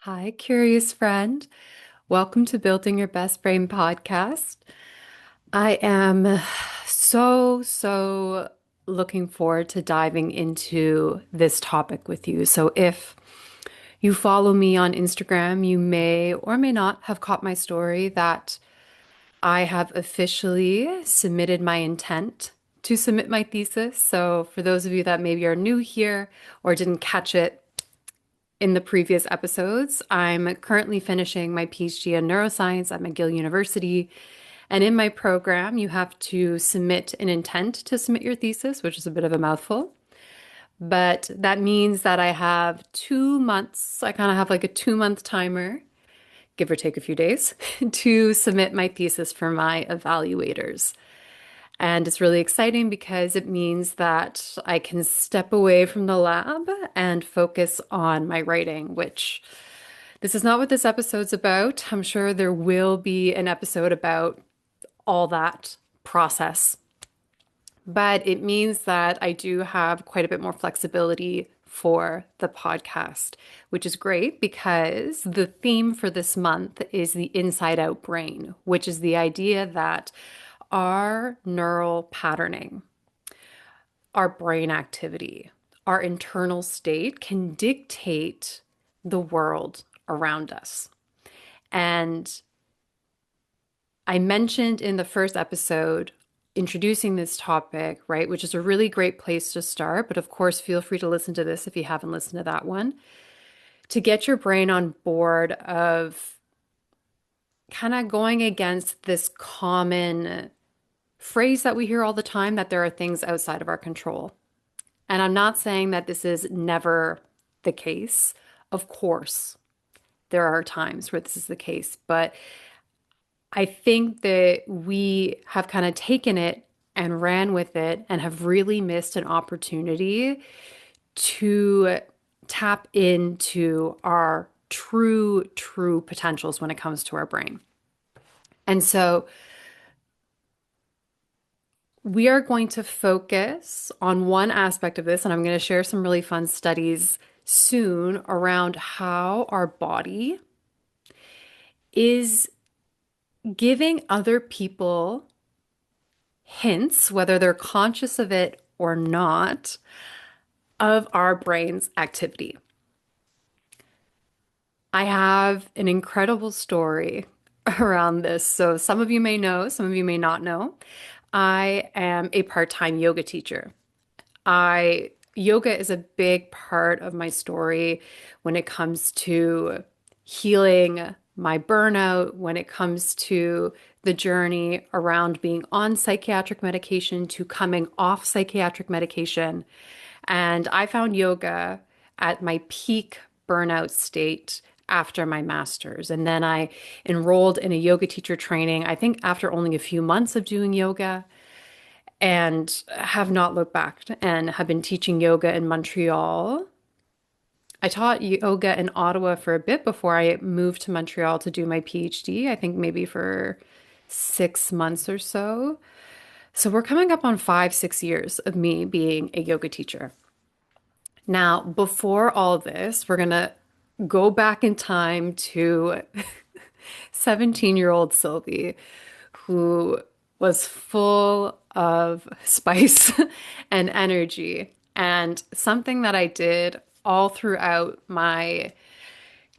Hi, curious friend. Welcome to Building Your Best Brain podcast. I am so looking forward to diving into this topic with you. So, if you follow me on Instagram, you may or may not have caught my story that I have officially submitted my intent to submit my thesis. So, for those of you that maybe are new here or didn't catch it, in the previous episodes, I'm currently finishing my PhD in neuroscience at McGill University. And in my program, you have to submit an intent to submit your thesis, which is a bit of a mouthful. But that means that I have 2 months. I kind of have like a 2 month timer, give or take a few days, to submit my thesis for my evaluators. And it's really exciting because it means that I can step away from the lab and focus on my writing, which this is not what this episode's about. I'm sure there will be an episode about all that process, but it means that I do have quite a bit more flexibility for the podcast, which is great because the theme for this month is the inside out brain, which is the idea that our neural patterning, our brain activity, our internal state can dictate the world around us. And I mentioned in the first episode introducing this topic, right, which is a really great place to start. But of course, feel free to listen to this if you haven't listened to that one, to get your brain on board of kind of going against this common phrase that we hear all the time that there are things outside of our control. And I'm not saying that this is never the case. Of course, there are times where this is the case, but I think that we have kind of taken it and ran with it and have really missed an opportunity to tap into our true potentials when it comes to our brain. And so we are going to focus on one aspect of this, and I'm going to share some really fun studies soon around how our body is giving other people hints, whether they're conscious of it or not, of our brain's activity. I have an incredible story around this. So some of you may know, some of you may not know. I am a part-time yoga teacher. Yoga is a big part of my story when it comes to healing my burnout, when it comes to the journey around being on psychiatric medication to coming off psychiatric medication. And I found yoga at my peak burnout state after my master's. And then I enrolled in a yoga teacher training, I think after only a few months of doing yoga, and have not looked back and have been teaching yoga in Montreal. I taught yoga in Ottawa for a bit before I moved to Montreal to do my PhD, I think maybe for 6 months or so. So we're coming up on 5, 6 years of me being a yoga teacher. Now, before all this, we're going to go back in time to 17-year-old Sylvie, who was full of spice and energy. And something that I did all throughout my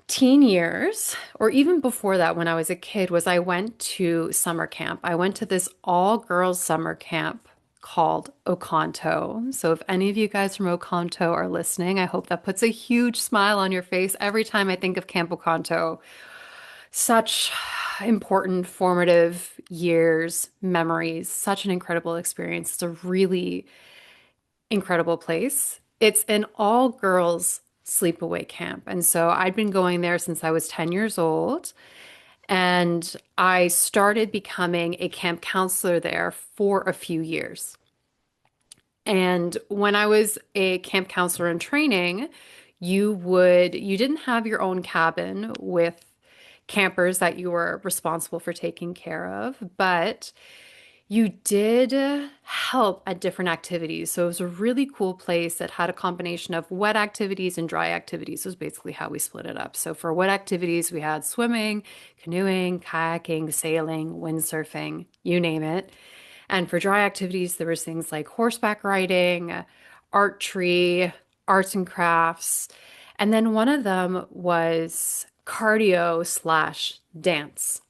teen years, or even before that, when I was a kid, was I went to summer camp. I went to this all-girls summer camp called Oconto. So if any of you guys from Oconto are listening, I hope that puts a huge smile on your face every time I think of Camp Oconto. Such important formative years, memories, such an incredible experience. It's a really incredible place. It's an all girls sleepaway camp. And so I'd been going there since I was 10 years old. And I started becoming a camp counselor there for a few years. And when I was a camp counselor in training, you didn't have your own cabin with campers that you were responsible for taking care of, but You did help at different activities. So it was a really cool place that had a combination of wet activities and dry activities, was basically how we split it up. So for wet activities, we had swimming, canoeing, kayaking, sailing, windsurfing, you name it. And for dry activities, there was things like horseback riding, archery, arts and crafts. And then one of them was cardio slash dance.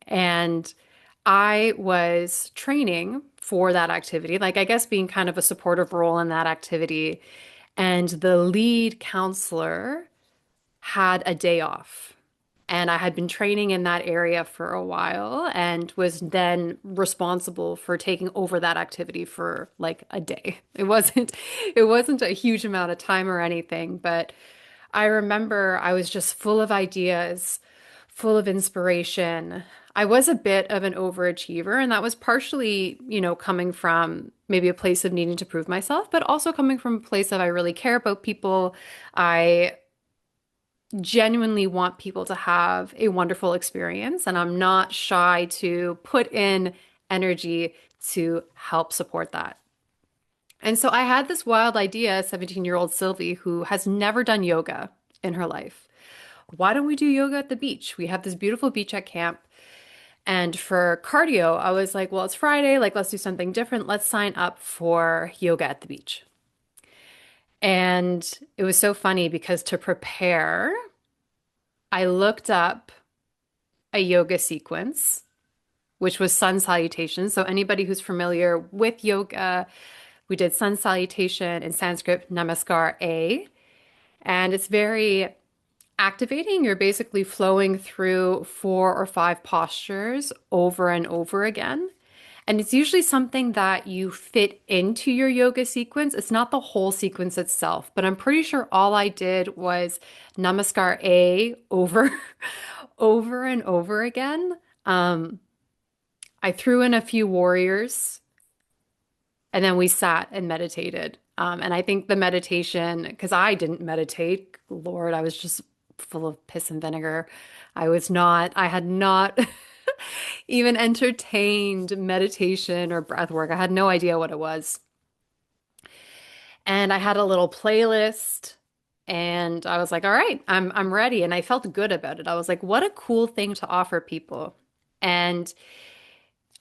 And I was training for that activity, like I guess being kind of a supportive role in that activity. And the lead counselor had a day off. And I had been training in that area for a while and was then responsible for taking over that activity for like a day. It wasn't a huge amount of time or anything, but I remember I was just full of ideas, full of inspiration. I was a bit of an overachiever, and that was partially, coming from maybe a place of needing to prove myself, but also coming from a place of I really care about people. I genuinely want people to have a wonderful experience, and I'm not shy to put in energy to help support that. And so I had this wild idea, 17-year-old Sylvie, who has never done yoga in her life. Why don't we do yoga at the beach? We have this beautiful beach at camp. And for cardio, I was like, well, it's Friday, like let's do something different. Let's sign up for yoga at the beach. And it was so funny because to prepare, I looked up a yoga sequence, which was sun salutation. So anybody who's familiar with yoga, we did sun salutation in Sanskrit, namaskar A, and it's very activating. You're basically flowing through 4 or 5 postures over and over again. And it's usually something that you fit into your yoga sequence. It's not the whole sequence itself, but I'm pretty sure all I did was Namaskar A over, over and over again. I threw in a few warriors and then we sat and meditated. And I think the meditation, because I didn't meditate, Lord, I was just full of piss and vinegar. I had not even entertained meditation or breath work. I had no idea what it was. And I had a little playlist and I was like, all right, I'm ready. And I felt good about it. I was like, what a cool thing to offer people. And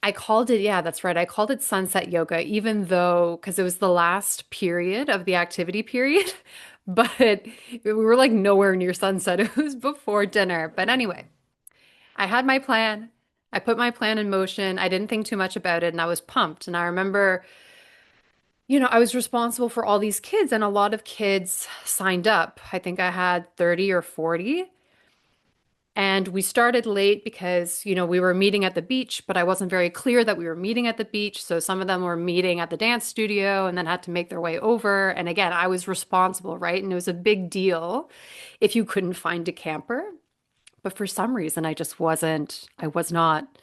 I called it, yeah, that's right. I called it sunset yoga, even though, because it was the last period of the activity period, but we were like nowhere near sunset. It was before dinner. But anyway, I had my plan. I put my plan in motion. I didn't think too much about it and I was pumped. And I remember, I was responsible for all these kids and a lot of kids signed up. I think I had 30 or 40. And we started late because, we were meeting at the beach, but I wasn't very clear that we were meeting at the beach. So some of them were meeting at the dance studio and then had to make their way over. And again, I was responsible, right? And it was a big deal if you couldn't find a camper. But for some reason, I was not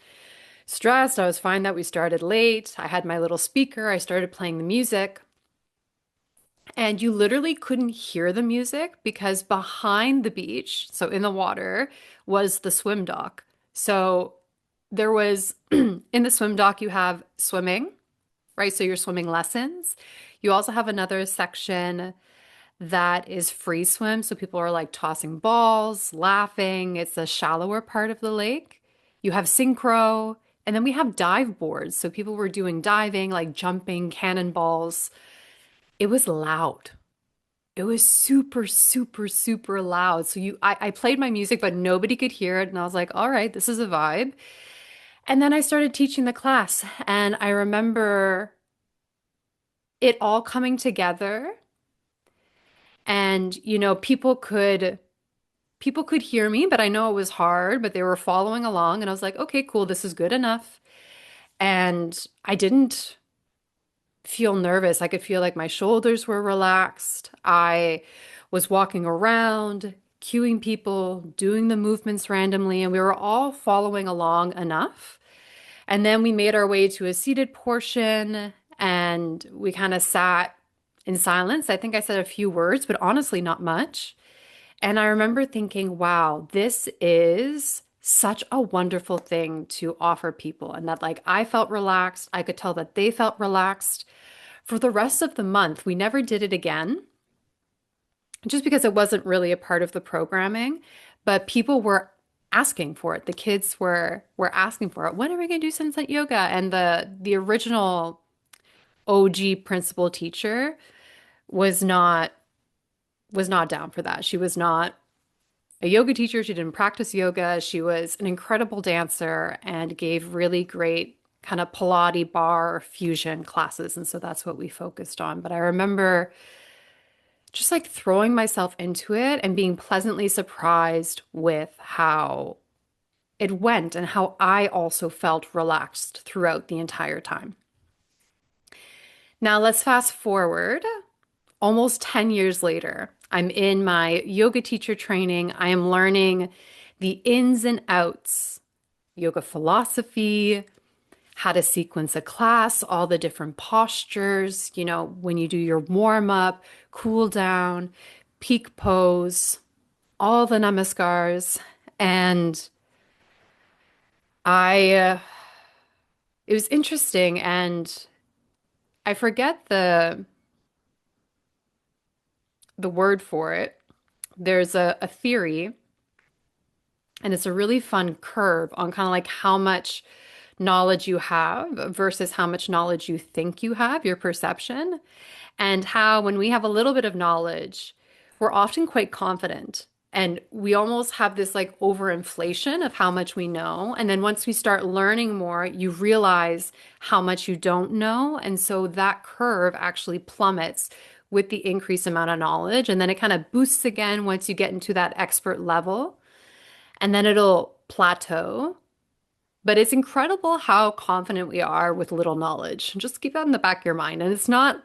stressed. I was fine that we started late. I had my little speaker. I started playing the music. And you literally couldn't hear the music because behind the beach, so in the water, was the swim dock. So there was, in the swim dock, you have swimming, right? So your swimming lessons. You also have another section that is free swim. So people are like tossing balls, laughing. It's a shallower part of the lake. You have synchro, and then we have dive boards. So people were doing diving, like jumping, cannonballs. It was loud. It was super, super, super loud. So I played my music, but nobody could hear it. And I was like, all right, this is a vibe. And then I started teaching the class. And I remember it all coming together. And, people could hear me, but I know it was hard, but they were following along. And I was like, okay, cool, this is good enough. And I didn't feel nervous. I could feel like my shoulders were relaxed. I was walking around, cueing people, doing the movements randomly, and we were all following along enough. And then we made our way to a seated portion and we kind of sat in silence. I think I said a few words, but honestly, not much. And I remember thinking, wow, this is such a wonderful thing to offer people, and that like I felt relaxed. I could tell that they felt relaxed. For the rest of the month, we never did it again, just because it wasn't really a part of the programming, but people were asking for it. The kids were asking for it. When are we going to do sunset yoga? And the original OG principal teacher was not was not down for that. She was not a yoga teacher. She didn't practice yoga. She was an incredible dancer and gave really great kind of Pilates bar fusion classes. And so that's what we focused on. But I remember just like throwing myself into it and being pleasantly surprised with how it went and how I also felt relaxed throughout the entire time. Now let's fast forward almost 10 years later. I'm in my yoga teacher training. I am learning the ins and outs, yoga philosophy, how to sequence a class, all the different postures, when you do your warm up, cool down, peak pose, all the namaskars. And I, it was interesting. And I forget the word for it. There's a theory, and it's a really fun curve on kind of like how much knowledge you have versus how much knowledge you think you have, your perception, and how when we have a little bit of knowledge, we're often quite confident. And we almost have this like overinflation of how much we know. And then once we start learning more, you realize how much you don't know. And so that curve actually plummets with the increased amount of knowledge. And then it kind of boosts again once you get into that expert level. And then it'll plateau. But it's incredible how confident we are with little knowledge. Just keep that in the back of your mind. And it's not,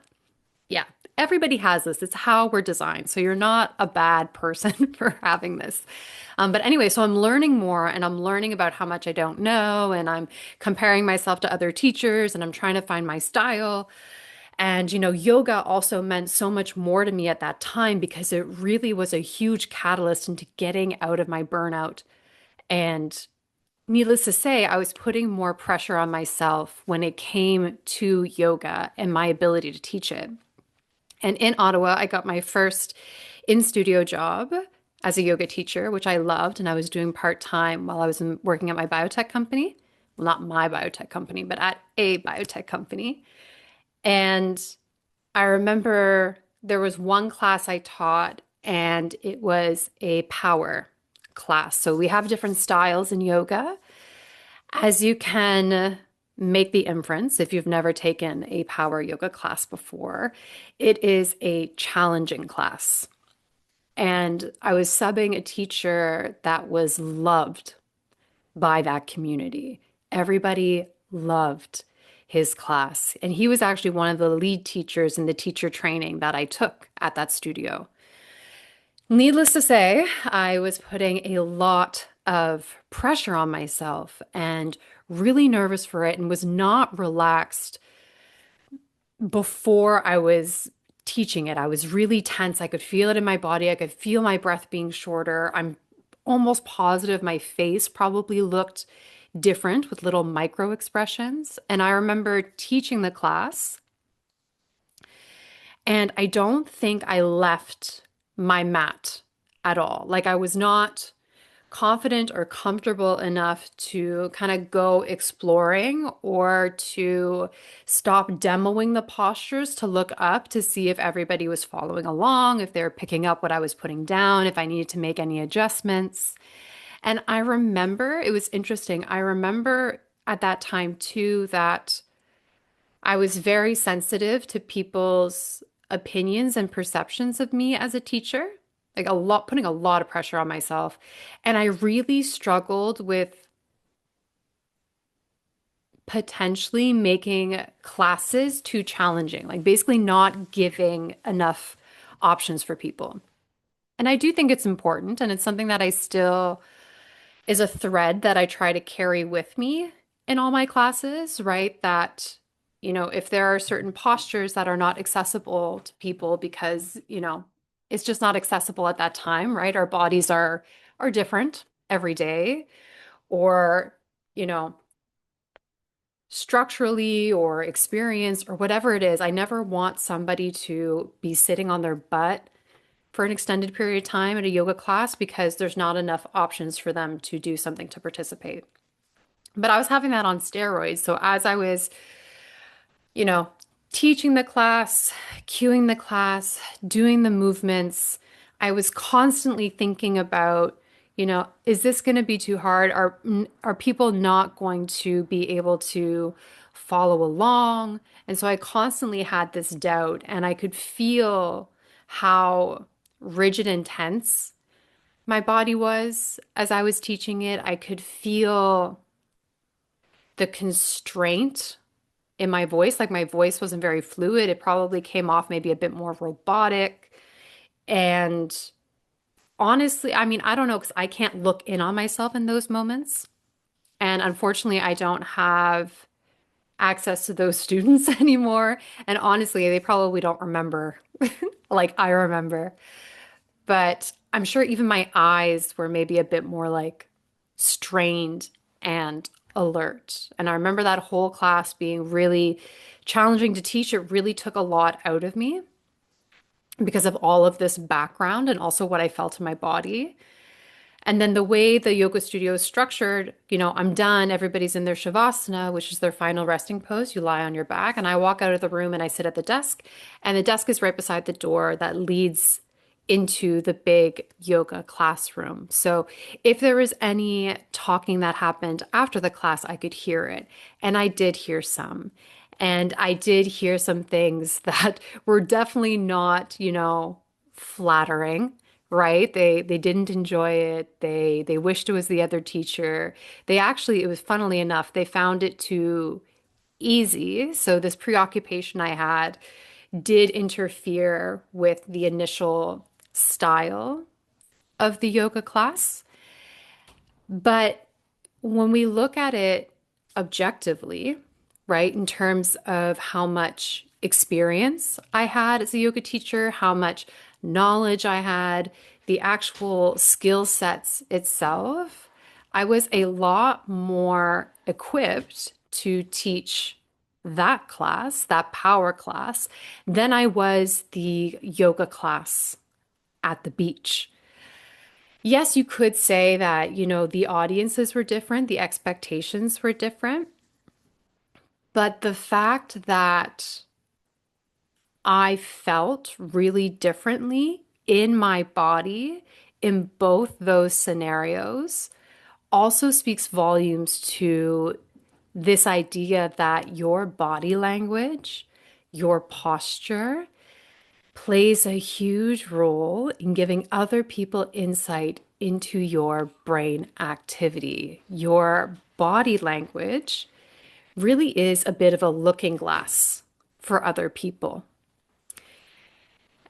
yeah, everybody has this. It's how we're designed. So you're not a bad person for having this. But anyway, so I'm learning more and I'm learning about how much I don't know. And I'm comparing myself to other teachers and I'm trying to find my style. And, yoga also meant so much more to me at that time because it really was a huge catalyst into getting out of my burnout. And needless to say, I was putting more pressure on myself when it came to yoga and my ability to teach it. And in Ottawa, I got my first in studio job as a yoga teacher, which I loved. And I was doing part time while I was working at my biotech company. Well, not my biotech company, but at a biotech company. And I remember there was one class I taught, and it was a power class. So we have different styles in yoga. As you can make the inference, if you've never taken a power yoga class before, it is a challenging class. And I was subbing a teacher that was loved by that community. Everybody loved his class. And he was actually one of the lead teachers in the teacher training that I took at that studio. Needless to say, I was putting a lot of pressure on myself and really nervous for it and was not relaxed before I was teaching it. I was really tense. I could feel it in my body. I could feel my breath being shorter. I'm almost positive my face probably looked different with little micro expressions. And I remember teaching the class, and I don't think I left my mat at all. Like I was not confident or comfortable enough to kind of go exploring or to stop demoing the postures to look up to see if everybody was following along, if they're picking up what I was putting down, if I needed to make any adjustments. And I remember it was interesting. I remember at that time too that I was very sensitive to people's opinions and perceptions of me as a teacher, like a lot, putting a lot of pressure on myself. And I really struggled with potentially making classes too challenging, like basically not giving enough options for people. And I do think it's important, and it's something that I still is a thread that I try to carry with me in all my classes, right? That, if there are certain postures that are not accessible to people because, it's just not accessible at that time, right? Our bodies are different every day. or, you know, structurally or experienced or whatever it is. I never want somebody to be sitting on their butt for an extended period of time at a yoga class because there's not enough options for them to do something to participate. But I was having that on steroids. So as I was, you know, teaching the class, cueing the class, doing the movements, I was constantly thinking about, is this going to be too hard? Are people not going to be able to follow along? And so I constantly had this doubt, and I could feel how rigid and tense my body was as I was teaching it. I could feel the constraint in my voice. Like my voice wasn't very fluid. It probably came off maybe a bit more robotic. And honestly, I mean, I don't know because I can't look in on myself in those moments. And unfortunately, I don't have access to those students anymore. And honestly, they probably don't remember like I remember. But I'm sure even my eyes were maybe a bit more like strained and alert. And I remember that whole class being really challenging to teach. It really took a lot out of me because of all of this background and also what I felt in my body. And then the way the yoga studio is structured, I'm done. Everybody's in their shavasana, which is their final resting pose. You lie on your back, and I walk out of the room and I sit at the desk. And the desk is right beside the door that leads into the big yoga classroom. So if there was any talking that happened after the class, I could hear it. And I did hear some. And I did hear some things that were definitely not, flattering, right? They didn't enjoy it. They wished it was the other teacher. They actually, it was funnily enough, they found it too easy. So this preoccupation I had did interfere with the initial style of the yoga class. But when we look at it objectively, right, in terms of how much experience I had as a yoga teacher, how much knowledge I had, the actual skill sets itself, I was a lot more equipped to teach that class, that power class, than I was the yoga class at the beach. Yes, you could say that, the audiences were different, the expectations were different, but the fact that I felt really differently in my body in both those scenarios also speaks volumes to this idea that your body language, your posture, plays a huge role in giving other people insight into your brain activity. Your body language really is a bit of a looking glass for other people.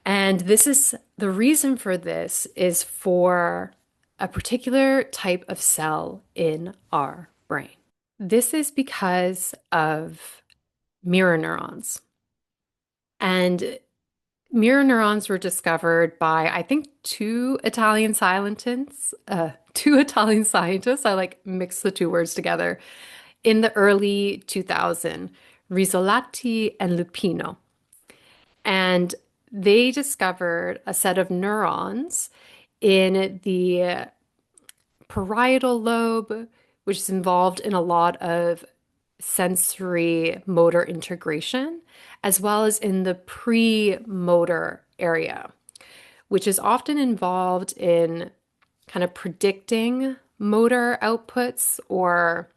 And this is the reason for this is for a particular type of cell in our brain. This is because of mirror neurons. And mirror neurons were discovered by, I think, two Italian scientists. I like mix the two words together in the early 2000s, Rizzolatti and Lupino. And they discovered a set of neurons in the parietal lobe, which is involved in a lot of sensory motor integration, as well as in the premotor area, which is often involved in kind of predicting motor outputs or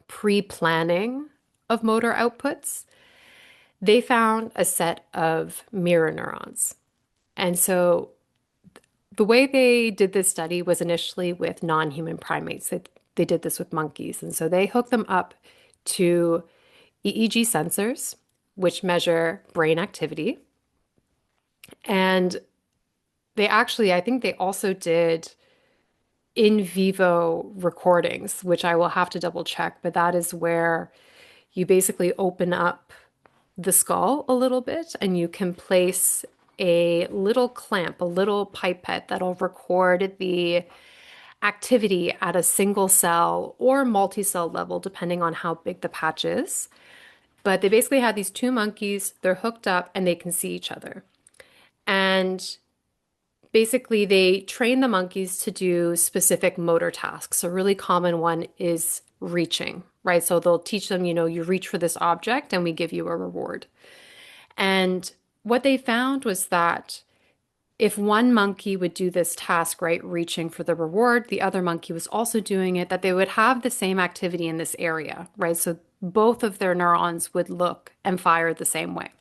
pre-planning of motor outputs. They found a set of mirror neurons. And so the way they did this study was initially with non-human primates. They did this with monkeys. And so they hooked them up to EEG sensors, which measure brain activity. And I think they also did in vivo recordings, which I will have to double check, but that is where you basically open up the skull a little bit and you can place a little clamp, a little pipette that'll record the activity at a single cell or multi-cell level, depending on how big the patch is. But they basically had these two monkeys, they're hooked up and they can see each other. And basically, they train the monkeys to do specific motor tasks. A really common one is reaching, right? So they'll teach them, you reach for this object and we give you a reward. And what they found was that if one monkey would do this task, right, reaching for the reward, the other monkey was also doing it, that they would have the same activity in this area, right? So both of their neurons would look and fire the same way.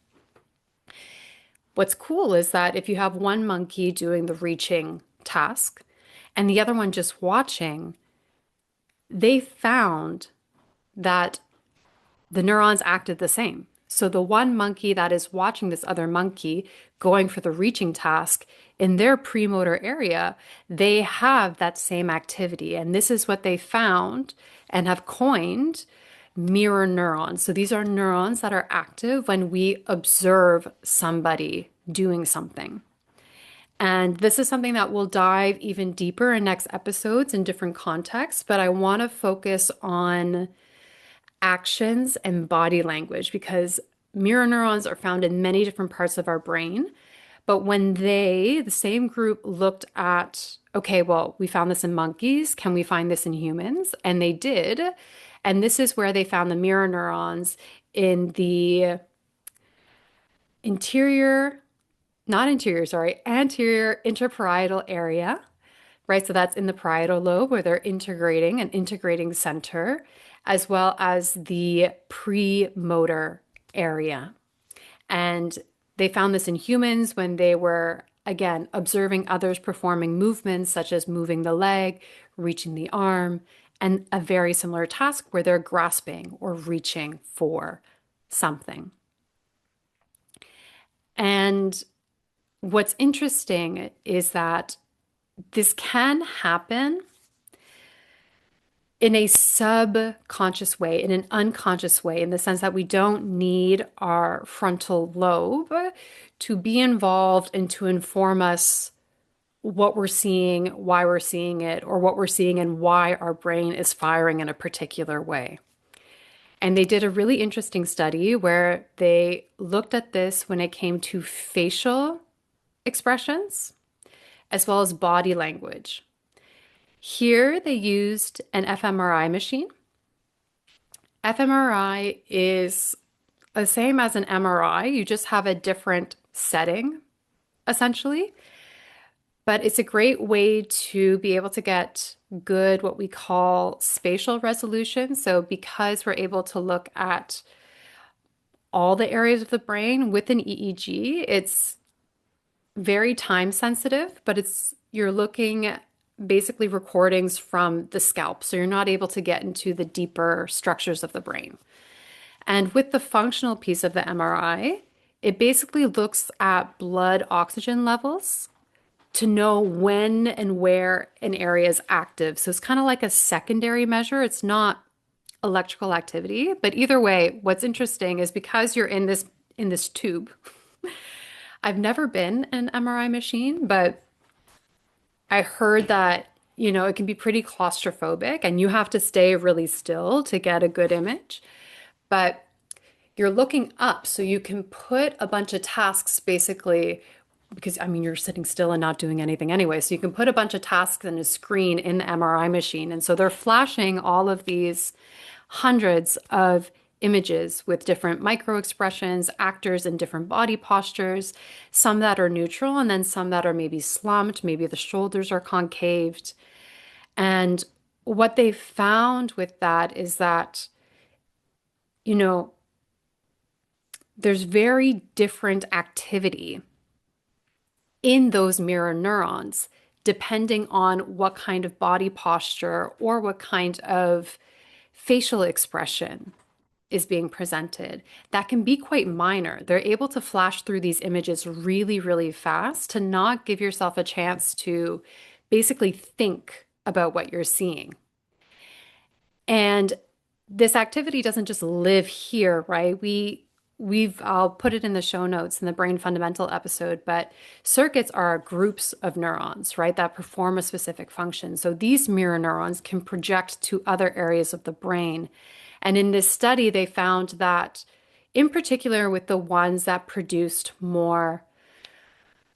What's cool is that if you have one monkey doing the reaching task and the other one just watching, they found that the neurons acted the same. So the one monkey that is watching this other monkey going for the reaching task in their premotor area, they have that same activity. And this is what they found and have coined mirror neurons. So these are neurons that are active when we observe somebody doing something. And this is something that we'll dive even deeper in next episodes in different contexts, but I want to focus on actions and body language because mirror neurons are found in many different parts of our brain. But when the same group looked at, okay, well, we found this in monkeys, can we find this in humans? And they did. And this is where they found the mirror neurons in the anterior interparietal area, right? So that's in the parietal lobe where they're integrating an integrating center, as well as the premotor area. And they found this in humans when they were, again, observing others performing movements such as moving the leg, reaching the arm, and a very similar task where they're grasping or reaching for something. And what's interesting is that this can happen in a subconscious way, in an unconscious way, in the sense that we don't need our frontal lobe to be involved and to inform us what we're seeing, why we're seeing it, or what we're seeing and why our brain is firing in a particular way. And they did a really interesting study where they looked at this when it came to facial expressions as well as body language. Here they used an fMRI machine. fMRI is the same as an MRI, you just have a different setting, essentially. But it's a great way to be able to get good, what we call spatial resolution. So because we're able to look at all the areas of the brain with an EEG, it's very time sensitive, but you're looking at basically recordings from the scalp. So you're not able to get into the deeper structures of the brain. And with the functional piece of the MRI, it basically looks at blood oxygen levels to know when and where an area is active. So it's kind of like a secondary measure. It's not electrical activity, but either way, what's interesting is because you're in this tube. I've never been in an MRI machine, but I heard that, it can be pretty claustrophobic and you have to stay really still to get a good image. But you're looking up, so you can put a bunch of tasks basically, because you're sitting still and not doing anything anyway. So you can put a bunch of tasks in a screen in the MRI machine. And so they're flashing all of these hundreds of images with different micro expressions, actors in different body postures, some that are neutral and then some that are maybe slumped, maybe the shoulders are concaved. And what they found with that is that, there's very different activity in those mirror neurons, depending on what kind of body posture or what kind of facial expression is being presented. That can be quite minor. They're able to flash through these images really, really fast to not give yourself a chance to basically think about what you're seeing. And this activity doesn't just live here, right? I'll put it in the show notes in the brain fundamental episode, but circuits are groups of neurons, right, that perform a specific function. So these mirror neurons can project to other areas of the brain. And in this study, they found that in particular with the ones that produced more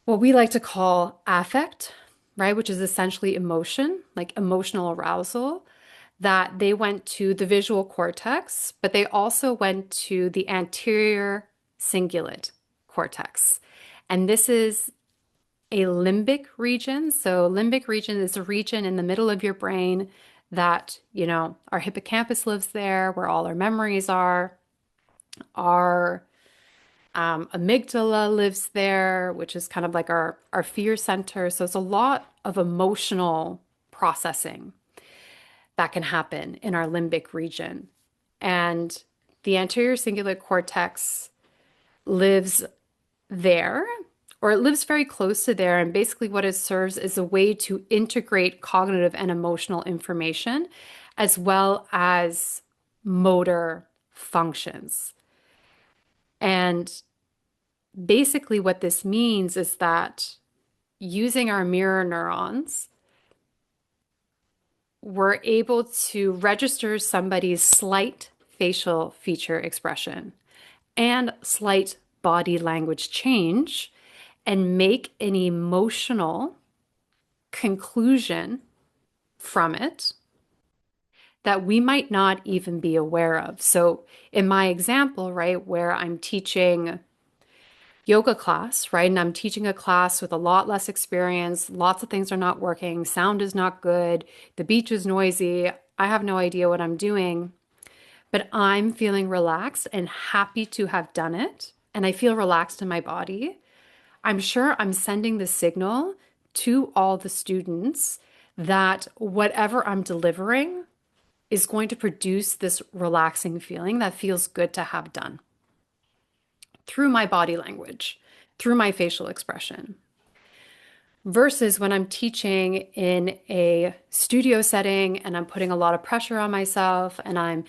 what we like to call affect, right, which is essentially emotion, like emotional arousal, that they went to the visual cortex, but they also went to the anterior cingulate cortex. And this is a limbic region. So, limbic region is a region in the middle of your brain that, our hippocampus lives there, where all our memories are. Our amygdala lives there, which is kind of like our fear center. So, it's a lot of emotional processing that can happen in our limbic region. And the anterior cingulate cortex lives there, or it lives very close to there. And basically, what it serves is a way to integrate cognitive and emotional information as well as motor functions. And basically, what this means is that using our mirror neurons, we're able to register somebody's slight facial feature expression and slight body language change and make an emotional conclusion from it that we might not even be aware of. So, in my example, right, where I'm teaching yoga class, right, and I'm teaching a class with a lot less experience, lots of things are not working, sound is not good, the beach is noisy, I have no idea what I'm doing, but I'm feeling relaxed and happy to have done it, and I feel relaxed in my body. I'm sure I'm sending the signal to all the students that whatever I'm delivering is going to produce this relaxing feeling that feels good to have done through my body language, through my facial expression. Versus when I'm teaching in a studio setting and I'm putting a lot of pressure on myself and I'm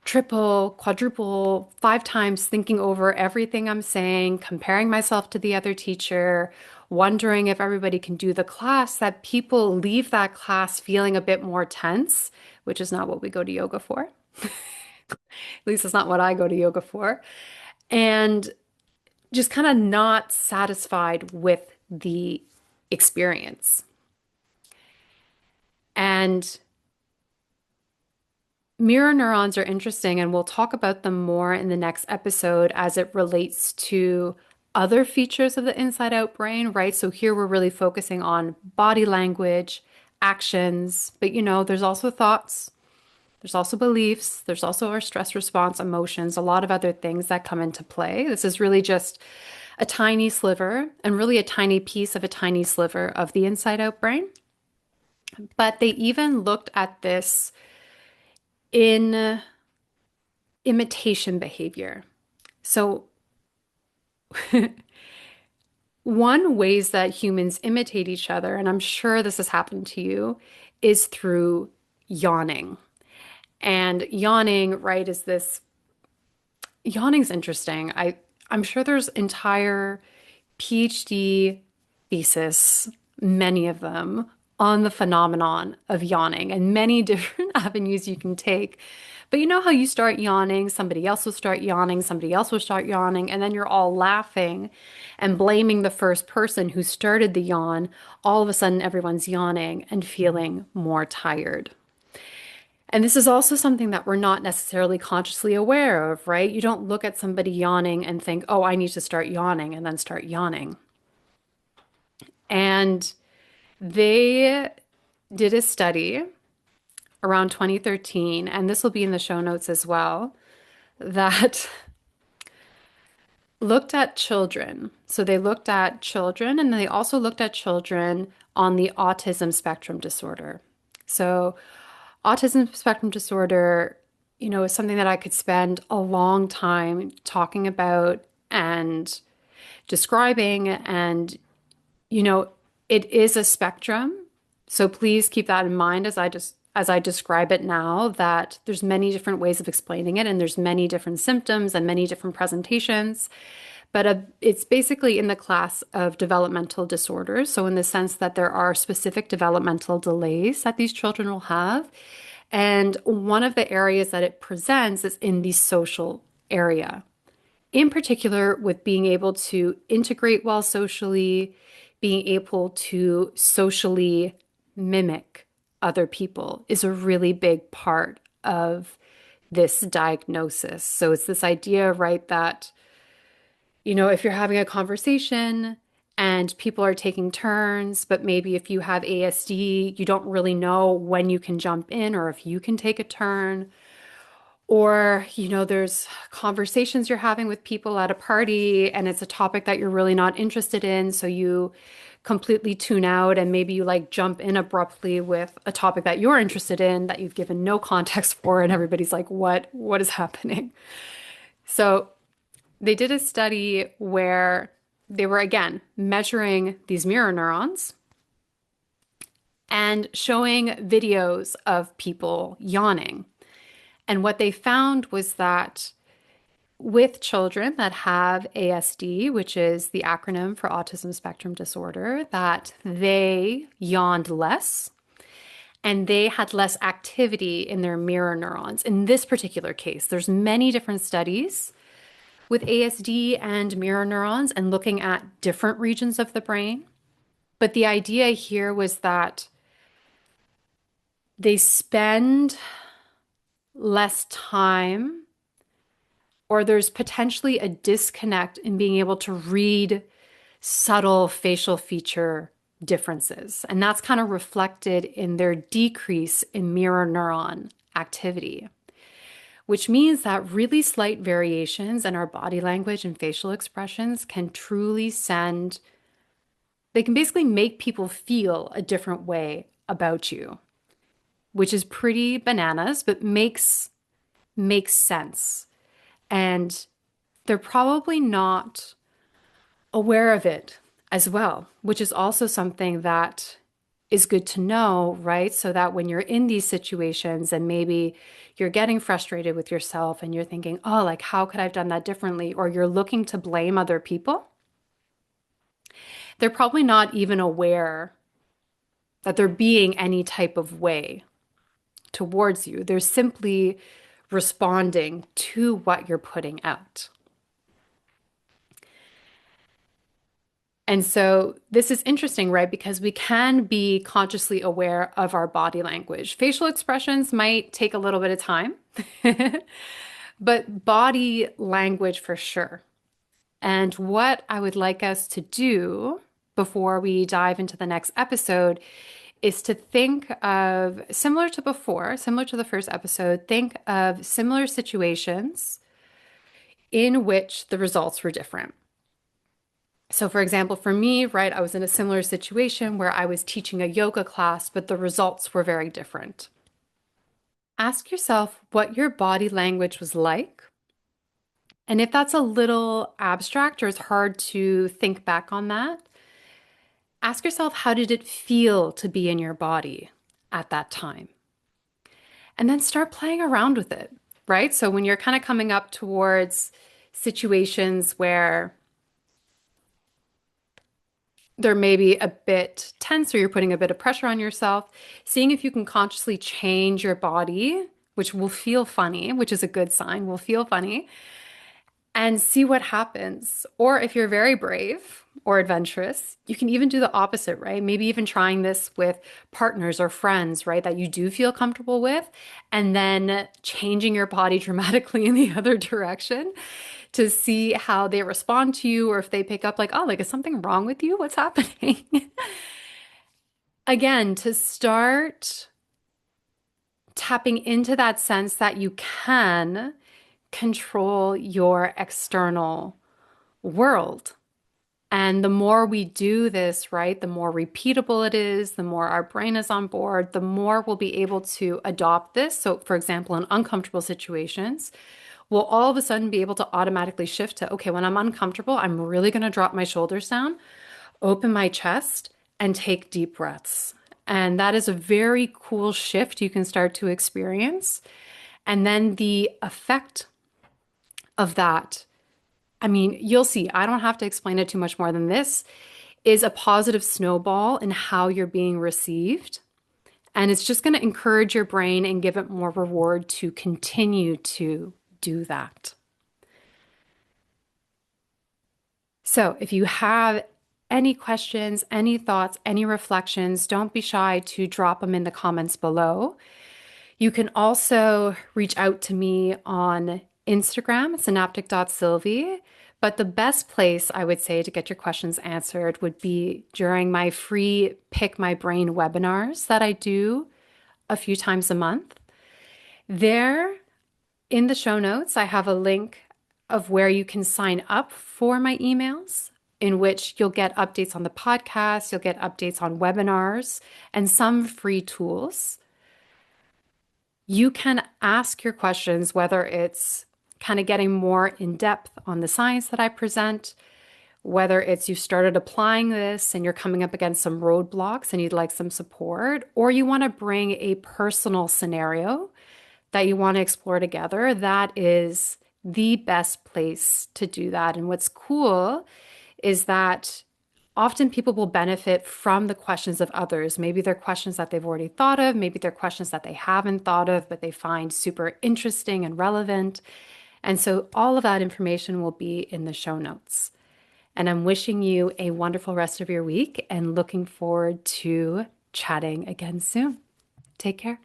triple, quadruple, 5 times thinking over everything I'm saying, comparing myself to the other teacher, wondering if everybody can do the class, that people leave that class feeling a bit more tense, which is not what we go to yoga for. At least it's not what I go to yoga for. And just kind of not satisfied with the experience. And mirror neurons are interesting, and we'll talk about them more in the next episode as it relates to other features of the inside out brain, right? So here we're really focusing on body language, actions, but there's also thoughts, there's also beliefs, there's also our stress response, emotions, a lot of other things that come into play. This is really just a tiny sliver and really a tiny piece of a tiny sliver of the inside out brain. But they even looked at this in imitation behavior. So one ways that humans imitate each other, and I'm sure this has happened to you, is through yawning. And yawning, right, is this yawning's interesting. I'm sure there's entire PhD thesis, many of them, on the phenomenon of yawning and many different avenues you can take. But you know how you start yawning, somebody else will start yawning, somebody else will start yawning, and then you're all laughing and blaming the first person who started the yawn. All of a sudden, everyone's yawning and feeling more tired. And this is also something that we're not necessarily consciously aware of, right? You don't look at somebody yawning and think, oh, I need to start yawning, and then start yawning. And they did a study around 2013, and this will be in the show notes as well, that looked at children. So they looked at children, and they also looked at children on the autism spectrum disorder. So autism spectrum disorder, is something that I could spend a long time talking about and describing. And, it is a spectrum. So please keep that in mind as as I describe it now, that there's many different ways of explaining it, and there's many different symptoms and many different presentations. But it's basically in the class of developmental disorders. So, in the sense that there are specific developmental delays that these children will have. And one of the areas that it presents is in the social area, in particular with being able to integrate well socially, being able to socially mimic other people is a really big part of this diagnosis. So it's this idea, right, that, if you're having a conversation and people are taking turns, but maybe if you have ASD, you don't really know when you can jump in or if you can take a turn. Or, there's conversations you're having with people at a party and it's a topic that you're really not interested in. So you completely tune out and maybe you like jump in abruptly with a topic that you're interested in that you've given no context for, and everybody's like, what is happening? So they did a study where they were again measuring these mirror neurons and showing videos of people yawning. And what they found was that with children that have ASD, which is the acronym for autism spectrum disorder, that they yawned less and they had less activity in their mirror neurons. In this particular case, there's many different studies with ASD and mirror neurons and looking at different regions of the brain. But the idea here was that they spend less time, or there's potentially a disconnect in being able to read subtle facial feature differences. And that's kind of reflected in their decrease in mirror neuron activity, which means that really slight variations in our body language and facial expressions can truly they can basically make people feel a different way about you, which is pretty bananas, but makes sense. And they're probably not aware of it as well, which is also something that is good to know, right? So that when you're in these situations and maybe you're getting frustrated with yourself and you're thinking, oh, like, how could I have done that differently? Or you're looking to blame other people, they're probably not even aware that they're being any type of way towards you. They're simply responding to what you're putting out. And so this is interesting, right? Because we can be consciously aware of our body language. Facial expressions might take a little bit of time, but body language for sure. And what I would like us to do before we dive into the next episode is to think of, similar to before, similar to the first episode, think of similar situations in which the results were different. So for example, for me, right, I was in a similar situation where I was teaching a yoga class, but the results were very different. Ask yourself what your body language was like. And if that's a little abstract or it's hard to think back on that, ask yourself, how did it feel to be in your body at that time? And then start playing around with it, right? So when you're kind of coming up towards situations where they're maybe a bit tense or you're putting a bit of pressure on yourself, seeing if you can consciously change your body, which will feel funny, which is a good sign, will feel funny, and see what happens. Or if you're very brave or adventurous, you can even do the opposite, right? Maybe even trying this with partners or friends, right, that you do feel comfortable with, and then changing your body dramatically in the other direction to see how they respond to you, or if they pick up like, oh, like, is something wrong with you? What's happening? Again, to start tapping into that sense that you can control your external world. And the more we do this, right, the more repeatable it is, the more our brain is on board, the more we'll be able to adopt this. So, for example, in uncomfortable situations, we'll all of a sudden be able to automatically shift to, okay, when I'm uncomfortable, I'm really going to drop my shoulders down, open my chest, and take deep breaths. And that is a very cool shift you can start to experience. And then the effect of that, I mean, you'll see, I don't have to explain it too much more than this, is a positive snowball in how you're being received. And it's just going to encourage your brain and give it more reward to continue to do that. So if you have any questions, any thoughts, any reflections, don't be shy to drop them in the comments below. You can also reach out to me on Instagram, synaptic.sylvie. But the best place I would say to get your questions answered would be during my free Pick My Brain webinars that I do a few times a month. There in the show notes, I have a link of where you can sign up for my emails, in which you'll get updates on the podcast, you'll get updates on webinars, and some free tools. You can ask your questions, whether it's kind of getting more in depth on the science that I present, whether it's you started applying this and you're coming up against some roadblocks and you'd like some support, or you want to bring a personal scenario that you want to explore together. That is the best place to do that. And what's cool is that often people will benefit from the questions of others. Maybe they're questions that they've already thought of, maybe they're questions that they haven't thought of, but they find super interesting and relevant. And so all of that information will be in the show notes. And I'm wishing you a wonderful rest of your week and looking forward to chatting again soon. Take care.